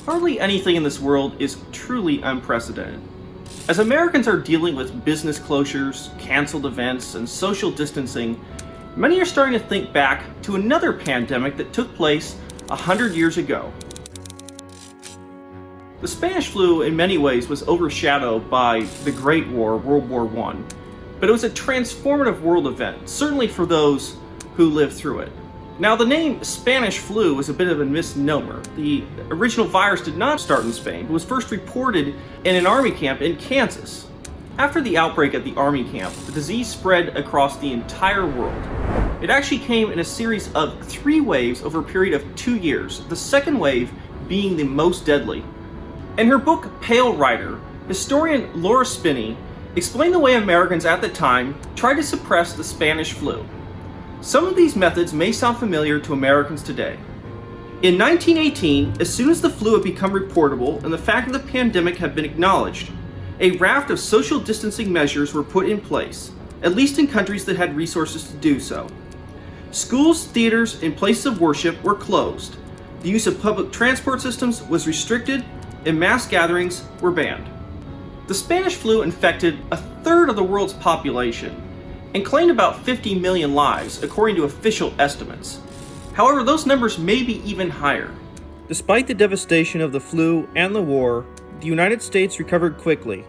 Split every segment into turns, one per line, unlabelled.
Hardly anything in this world is truly unprecedented. As Americans are dealing with business closures, canceled events, and social distancing, many are starting to think back to another pandemic that took place 100 years ago. The Spanish flu in many ways was overshadowed by the Great War, World War I, but it was a transformative world event, certainly for those who lived through it. Now, the name Spanish flu was a bit of a misnomer. The original virus did not start in Spain, but was first reported in an army camp in Kansas. After the outbreak at the army camp, the disease spread across the entire world. It actually came in a series of 3 waves over a period of 2 years, the second wave being the most deadly. In her book Pale Rider, historian Laura Spinney explained the way Americans at the time tried to suppress the Spanish flu. Some of these methods may sound familiar to Americans today. In 1918, as soon as the flu had become reportable and the fact of the pandemic had been acknowledged, a raft of social distancing measures were put in place, at least in countries that had resources to do so. Schools, theaters, and places of worship were closed. The use of public transport systems was restricted, and mass gatherings were banned. The Spanish flu infected a third of the world's population and claimed about 50 million lives, according to official estimates. However, those numbers may be even higher. Despite the devastation of the flu and the war, the United States recovered quickly.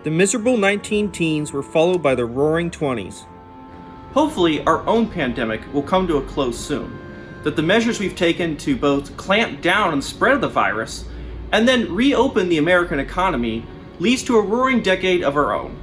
The miserable 19 teens were followed by the roaring 20s. Hopefully, our own pandemic will come to a close soon, that the measures we've taken to both clamp down on the spread of the virus and then reopen the American economy leads to a roaring decade of our own.